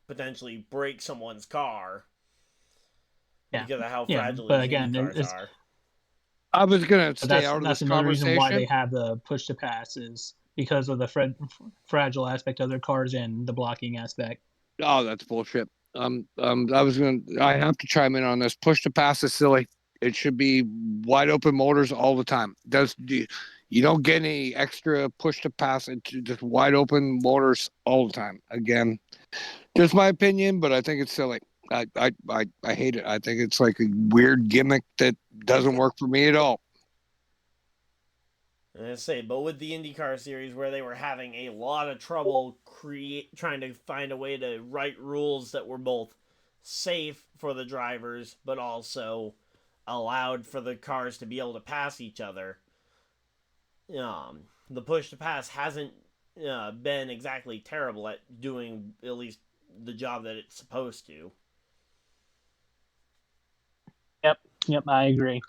potentially break someone's car Yeah, because of how yeah. fragile But these again, Indy cars are. I was gonna stay that's out of this another reason why they conversation. have the push to pass is because of the fragile aspect of their cars and the blocking aspect. Oh, that's bullshit. I have to chime in on this. Push to pass is silly. It should be wide open motors all the time. You don't get any extra push to pass. It's just wide open motors all the time. Again, just my opinion, but I think it's silly. I hate it. I think it's like a weird gimmick that doesn't work for me at all. And I say, but with the IndyCar series, where they were having a lot of trouble trying to find a way to write rules that were both safe for the drivers, but also allowed for the cars to be able to pass each other. The push to pass hasn't been exactly terrible at doing at least the job that it's supposed to. Yep, I agree.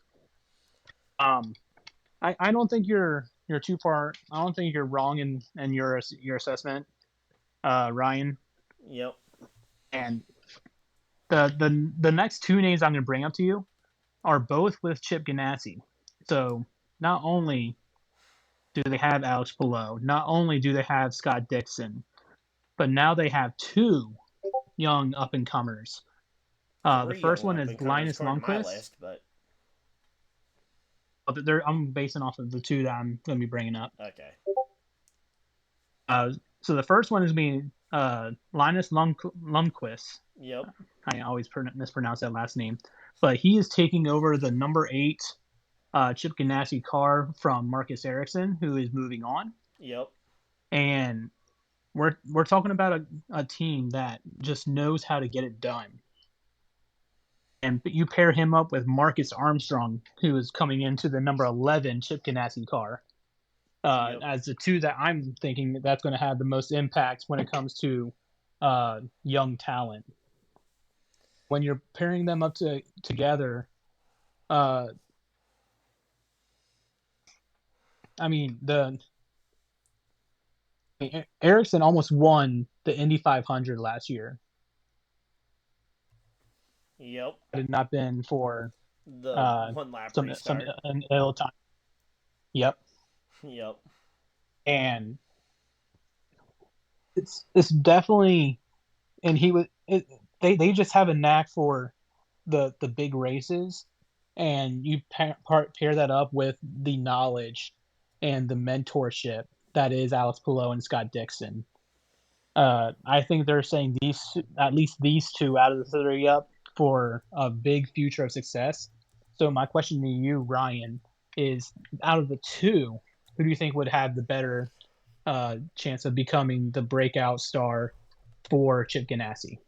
Um, I don't think you're too far. I don't think you're wrong in your assessment, Ryan. Yep. And the next two names I'm going to bring up to you are both with Chip Ganassi. So not only do they have Alex Palou, not only do they have Scott Dixon, but now they have two young up and comers. The Three first young one up is and comers Linus according to my Lundqvist. list, but I'm basing off of the two that I'm going to be bringing up. okay. So the first one is being Linus Lundqvist. Yep. I always mispronounce that last name, but he is taking over the number 8 Chip Ganassi car from Marcus Ericsson, who is moving on. Yep. And we're talking about a team that just knows how to get it done. And you pair him up with Marcus Armstrong, who is coming into the number 11 Chip Ganassi car, Yep. as the two that I'm thinking that's going to have the most impact when it comes to young talent. When you're pairing them up together, uh, I mean Ericsson almost won the Indy 500 last year. Yep. Had it not been for The one lap some restart. an ill time. Yep. Yep. And it's definitely, and they just have a knack for the big races, and you pair that up with the knowledge and the mentorship that is Alex Palou and Scott Dixon. I think they're saying at least these two out of the three up for a big future of success. So my question to you, Ryan, is out of the two, who do you think would have the better chance of becoming the breakout star for Chip Ganassi?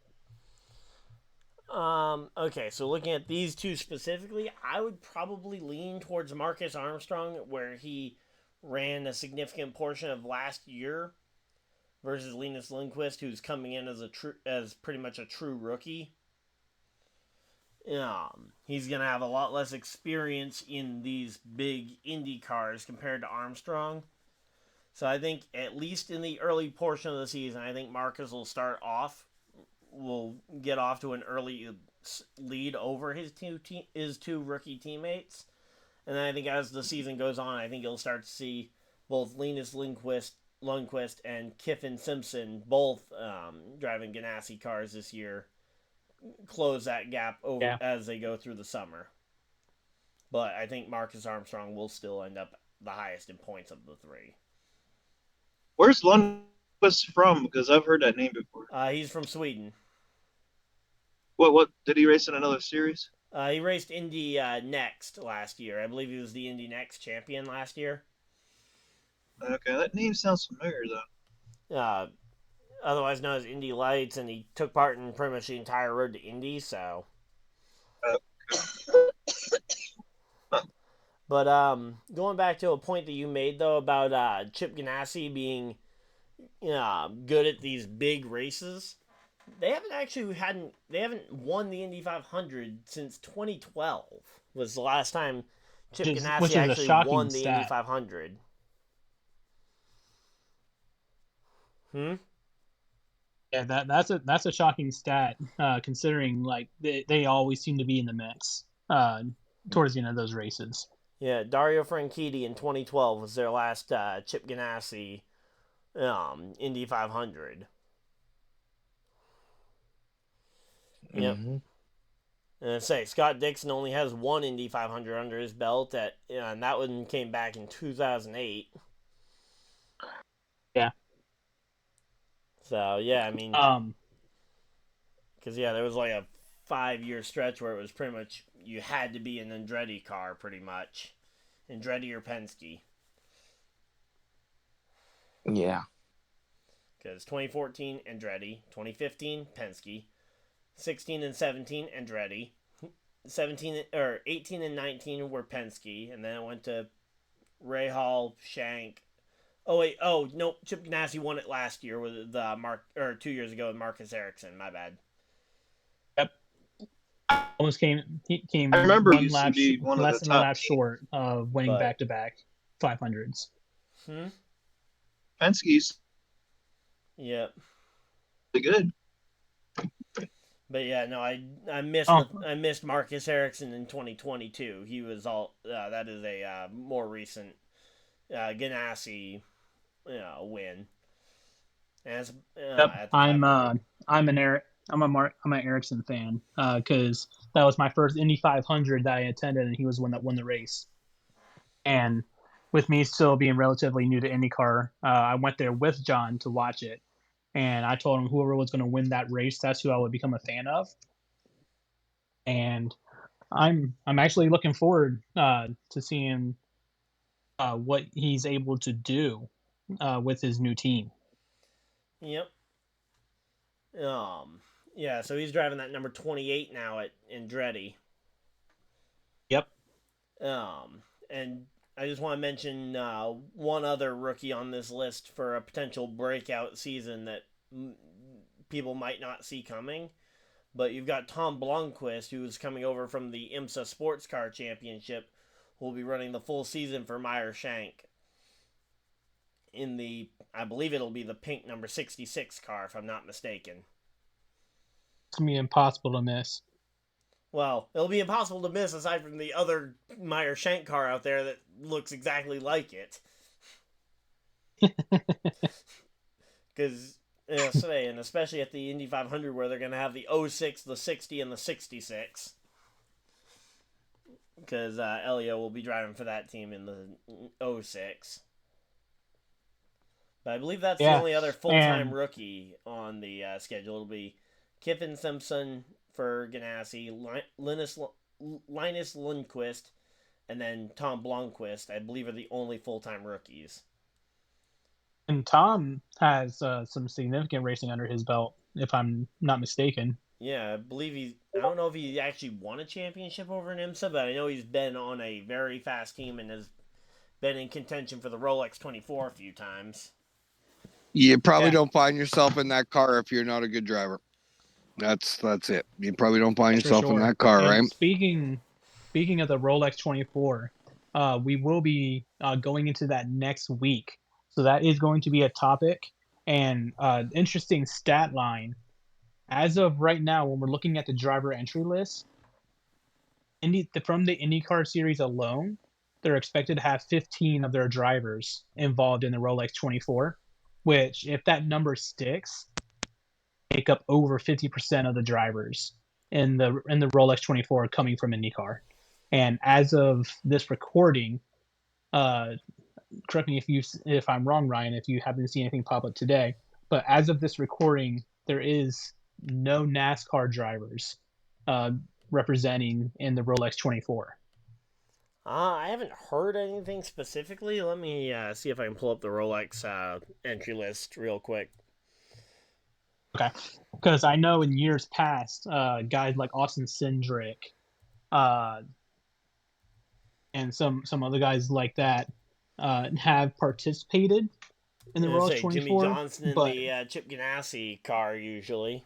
Okay, so looking at these two specifically, I would probably lean towards Marcus Armstrong, where he ran a significant portion of last year, versus Linus Lundqvist, who's coming in as pretty much a true rookie. He's gonna have a lot less experience in these big Indy cars compared to Armstrong. So I think at least in the early portion of the season, I think Marcus will get off to an early lead over his two rookie teammates. And then I think as the season goes on, I think you'll start to see both Linus Lundqvist Lundqvist and Kiffin Simpson, both driving Ganassi cars this year, close that gap over as they go through the summer. But I think Marcus Armstrong will still end up the highest in points of the three. Where's Lundqvist from? Because I've heard that name before. He's from Sweden. What did he race in another series? He raced Indy Next last year. I believe he was the Indy Next champion last year. Okay, that name sounds familiar though. Otherwise known as Indy Lights, and he took part in pretty much the entire road to Indy. So, but going back to a point that you made though about Chip Ganassi being good at these big races, they haven't won the Indy 500 since 2012 was the last time Chip Ganassi actually won the Indy 500. Yeah, that's a shocking stat, considering like they always seem to be in the mix towards the end of those races. Yeah, Dario Franchitti in 2012 was their last Chip Ganassi Indy 500. Yep. Mm-hmm. And I say Scott Dixon only has one Indy 500 under his belt, and that one came back in 2008. Yeah. So yeah, I mean, because there was like a 5-year stretch where it was pretty much you had to be an Andretti car, pretty much, Andretti or Penske. Yeah. Because 2014 Andretti, 2015 Penske, 16 and 17 Andretti, 18 and 19 were Penske, and then it went to Rahal, Shank. Oh wait, no, Chip Ganassi won it last year with 2 years ago with Marcus Ericsson. My bad. Yep. Almost came. I remember one used lap, to be one less of the than a top lap short of winning back-to-back 500s. Penske's. Yep. Pretty good. But yeah, no, I missed Marcus Ericsson in 2022. He was that is a more recent Ganassi win. As I'm an Ericsson fan because that was my first Indy 500 that I attended, and he was the one that won the race. And with me still being relatively new to IndyCar, I went there with John to watch it, and I told him whoever was going to win that race, that's who I would become a fan of. And I'm actually looking forward to seeing what he's able to do with his new team. Yep. Yeah, so he's driving that number 28 now at Andretti. Yep. And I just want to mention one other rookie on this list for a potential breakout season that people might not see coming. But you've got Tom Blomqvist, who's coming over from the IMSA Sports Car Championship, who will be running the full season for Meyer Shank. I believe it'll be the pink number 66 car, if I'm not mistaken. It's going to be impossible to miss. Well, it'll be impossible to miss aside from the other Meyer Shank car out there that looks exactly like it. Because, and especially at the Indy 500 where they're going to have the 06, the 60, and the 66. Because Elio will be driving for that team in the 06. But I believe that's the only other full-time rookie on the schedule. It'll be Kiffin Simpson for Ganassi, Linus Lundqvist, and then Tom Blomqvist, I believe, are the only full-time rookies. And Tom has some significant racing under his belt, if I'm not mistaken. Yeah, I believe I don't know if he actually won a championship over in IMSA, but I know he's been on a very fast team and has been in contention for the Rolex 24 a few times. You probably don't find yourself in that car if you're not a good driver. That's it. You probably don't find yourself in that car, right? Speaking of the Rolex 24, we will be going into that next week. So that is going to be a topic and interesting stat line. As of right now, when we're looking at the driver entry list, from the IndyCar Series alone, they're expected to have 15 of their drivers involved in the Rolex 24. which if that number sticks, make up over 50% of the drivers in the Rolex 24 coming from IndyCar. And as of this recording, correct me if I'm wrong, Ryan, if you haven't seen anything pop up today, but as of this recording, there is no NASCAR drivers representing in the Rolex 24. I haven't heard anything specifically. Let me see if I can pull up the Rolex entry list real quick. Okay, because I know in years past, guys like Austin Cindric, and some other guys like that have participated in the I'm gonna Rolex say Jimmy 24, Johnson in but the Chip Ganassi car usually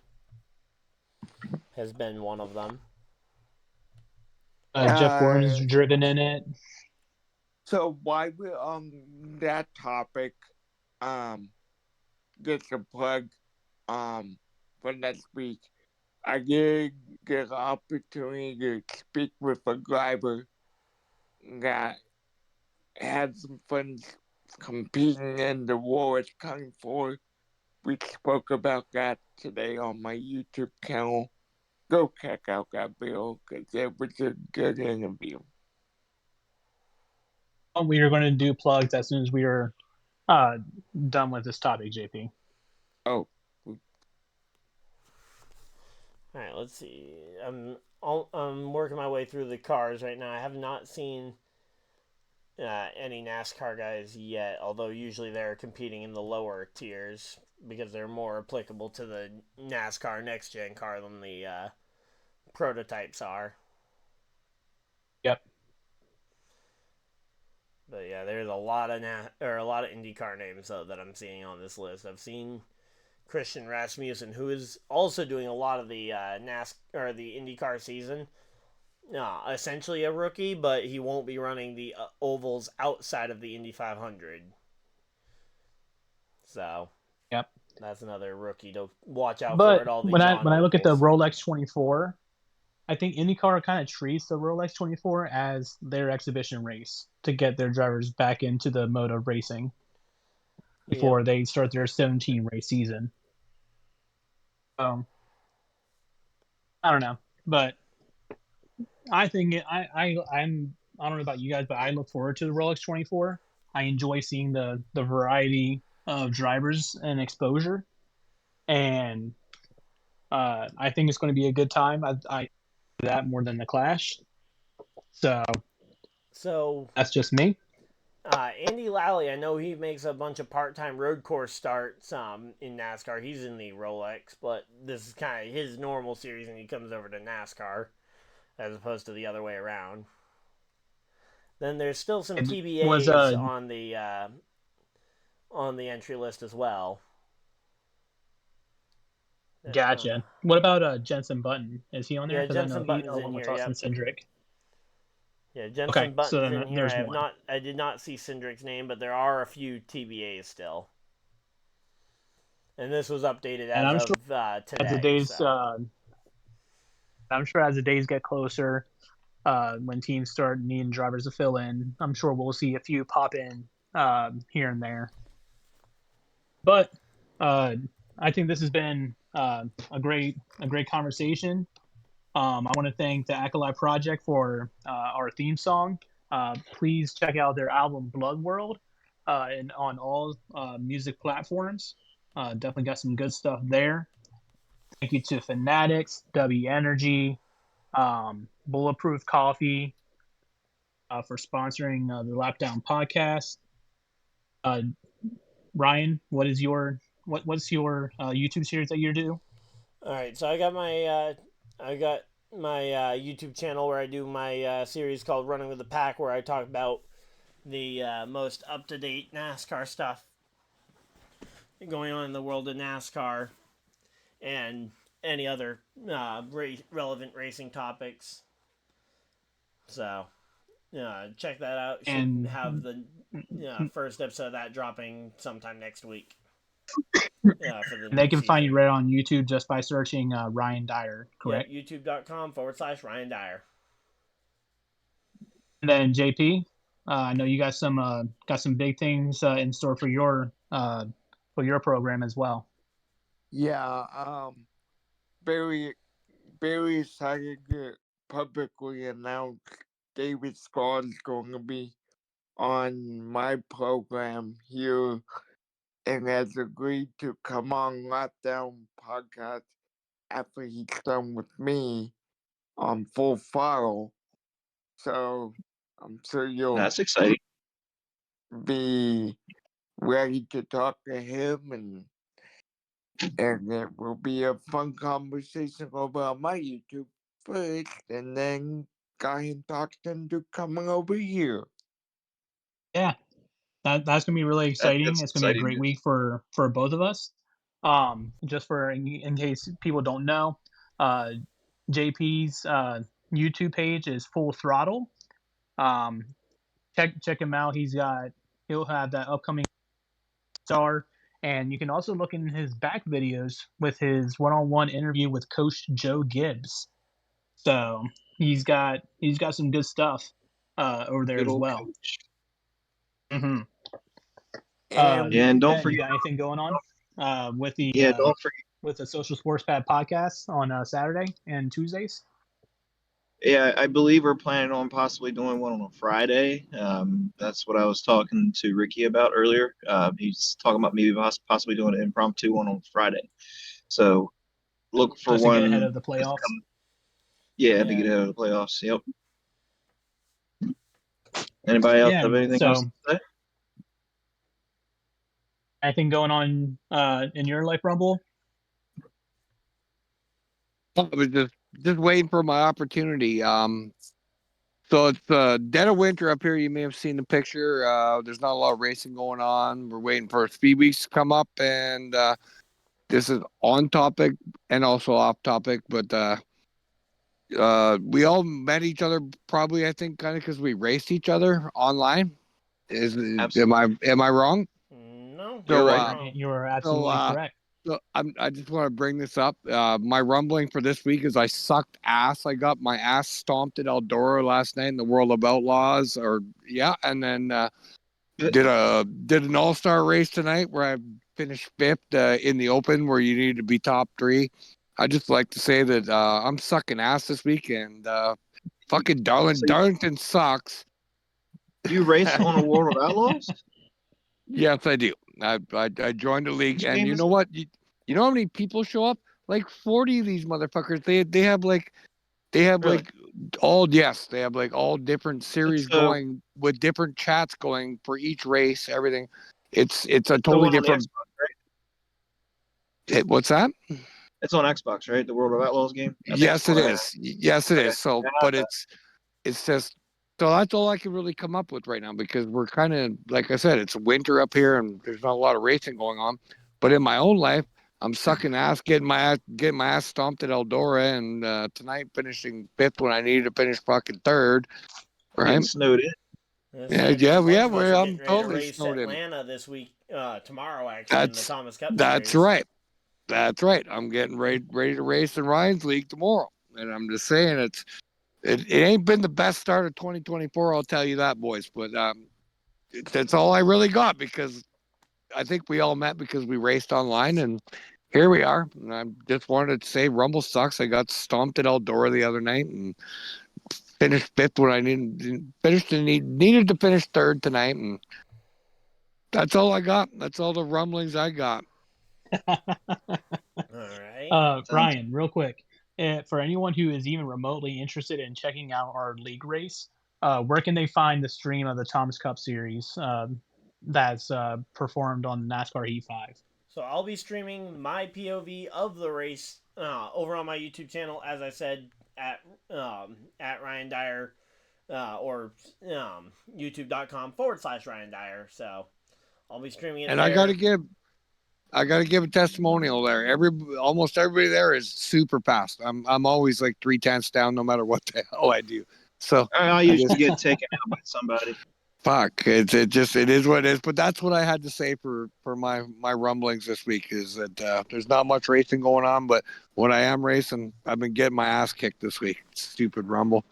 has been one of them. Jeff Gordon's driven in it. So while we're on that topic, just a plug for next week. I did get an opportunity to speak with a driver that had some fun competing in the Rolex County 4. We spoke about that today on my YouTube channel. Go check out that video because it was a good interview. We are going to do plugs as soon as we are done with this topic, JP. Oh. All right, let's see. I'm working my way through the cars right now. I have not seen any NASCAR guys yet, although usually they're competing in the lower tiers because they're more applicable to the NASCAR next gen car than the prototypes are. Yep. But yeah, there's a lot of IndyCar names though that I'm seeing on this list. I've seen Christian Rasmussen, who is also doing a lot of the the IndyCar season. Essentially a rookie, but he won't be running the ovals outside of the Indy 500. So, yep, that's another rookie to watch out but for at all the when John I look at the ovals. Rolex 24, I think IndyCar kind of treats the Rolex 24 as their exhibition race to get their drivers back into the mode of racing before they start their 17 race season. I don't know, but I think I don't know about you guys, but I look forward to the Rolex 24. I enjoy seeing the variety of drivers and exposure, and I think it's going to be a good time. I that more than the Clash, so that's just me. Andy Lally, I know he makes a bunch of part-time road course starts in NASCAR. He's in the Rolex, but this is kind of his normal series, and he comes over to NASCAR as opposed to the other way around. Then there's still some TBAs on the entry list as well. Gotcha. What about Jensen Button? Is he on there? Yeah, Jensen Button's in along with here. Austin Yep. Cindric. Yeah, Jensen Button's in here. There's one. I did not see Cindric's name, but there are a few TBAs still. And this was updated as of today. As the days, I'm sure as the days get closer, when teams start needing drivers to fill in, I'm sure we'll see a few pop in here and there. But I think this has been a great on to thank the Alkyli Project for our theme song. Please check out their album Blood World and on all music platforms. Definitely got some good stuff there. Thank you to Fanatics, W Energy, Bulletproof Coffee for sponsoring the Lapdown podcast. Ryan, what's your YouTube series that you do? All right, so I got my YouTube channel where I do my series called Running with the Pack, where I talk about the most up to date NASCAR stuff going on in the world of NASCAR and any other relevant racing topics. So, check that out. Should have the first episode of that dropping sometime next week. They can find you right on YouTube just by searching Ryan Dyer, correct? Yeah, youtube.com/Ryan Dyer. And then JP, I know you got some big things in store for your your program as well. Yeah, very, very excited to publicly announce David Scott's going to be on my program here and has agreed to come on Lockdown Podcast after he's done with me on Full Throttle. So I'm sure you'll That's exciting. be ready to talk to him, and it will be a fun conversation over on my YouTube first, and then got him talking to coming over here. Yeah, that's gonna be really exciting. That's It's gonna be a exciting great news. week for both of us. Just for in case people don't know, uh, JP's YouTube page is Full Throttle. Um, check him out. He'll have that upcoming star, and you can also look in his back videos with his one-on-one interview with Coach Joe Gibbs. So he's got some good stuff over there Good as old well. coach. Mm-hmm. And Yeah, and don't Ben, you forget. got anything going on with the Yeah, don't forget. with the Social Sports Pad podcast on Saturday and Tuesdays? Yeah, I believe we're planning on possibly doing one on a Friday. That's what I was talking to Ricky about earlier. He's talking about maybe possibly doing an impromptu one on Friday. So look for Just to get ahead one. of the playoffs. Yeah, to get ahead of the playoffs. Yep. Anybody else have anything else So to say? anything going on in your life, Rumble? I was just waiting for my opportunity. So it's dead of winter up here. You may have seen the picture. There's not a lot of racing going on. We're waiting for speed weeks to come up, and this is on topic and also off topic. But we all met each other probably, I think, kind of because we raced each other online. Absolutely. Am I wrong? No, You're So you're right. not wrong. You are so absolutely correct. So I just want to bring this up. My rumbling for this week is I sucked ass. I got my ass stomped at Eldora last night in the World of Outlaws, and then did an all-star race tonight where I finished fifth in the Open where you need to be top three. I just like to say that I'm sucking ass this week, and fucking So Darlington sucks. you race on a World of Outlaws? Yes, I do. I joined the league, Which and game you is know it? what? You know how many people show up? Like 40 of these motherfuckers. They have Really? like they have like all different series It's going with different chats going for each race. Everything. It's a it's the totally one on the different. Xbox, right? What's that? It's on Xbox, right? The World of Outlaws game. I think Yes, from it what I is. Yes, it okay. is. So, I have but that. it's just so that's all I can really come up with right now because we're kind of like I said, it's winter up here and there's not a lot of racing going on. But in my own life, I'm sucking ass, getting my ass stomped at Eldora, and tonight finishing fifth when I needed to finish fucking third. Getting Right? snowed in. Me and both of us are I'm getting ready to totally race snowed in. Atlanta this week, tomorrow actually in the That's Thomas Cup that's Series. right. That's right. I'm getting ready to race in Ryan's league tomorrow, and I'm just saying it ain't been the best start of 2024. I'll tell you that, boys. But that's all I really got because I think we all met because we raced online, and here we are. And I just wanted to say Rumble sucks. I got stomped at Eldora the other night and finished fifth when I needed to finish third tonight, and that's all I got. That's all the rumblings I got. All right. Sounds Ryan, real quick, for anyone who is even remotely interested in checking out our league race, where can they find the stream of the Thomas Cup Series that's performed on NASCAR Heat 5? So I'll be streaming my POV of the race over on my YouTube channel, as I said, at Ryan Dyer or youtube.com/Ryan Dyer. So I'll be streaming it And there. I got to give a testimonial there. Almost everybody there is super fast. I'm always like 3/10 down, no matter what the hell I do. So I I usually just get taken out by somebody. fuck. It is what it is. But that's what I had to say for my rumblings this week is that there's not much racing going on, but when I am racing, I've been getting my ass kicked this week. Stupid rumble.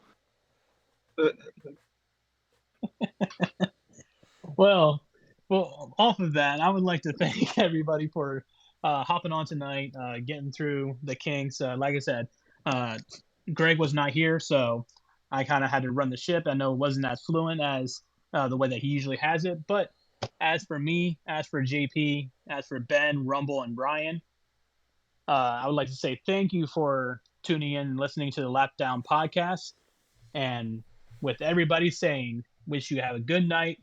Uh, Well, off of that, I would like to thank everybody for hopping on tonight, getting through the kinks. Like I said, Greg was not here, so I kind of had to run the ship. I know it wasn't as fluent as the way that he usually has it, but as for me, as for JP, as for Ben, Rumble, and Brian, I would like to say thank you for tuning in and listening to the Lap Down podcast. And with everybody saying, wish you have a good night,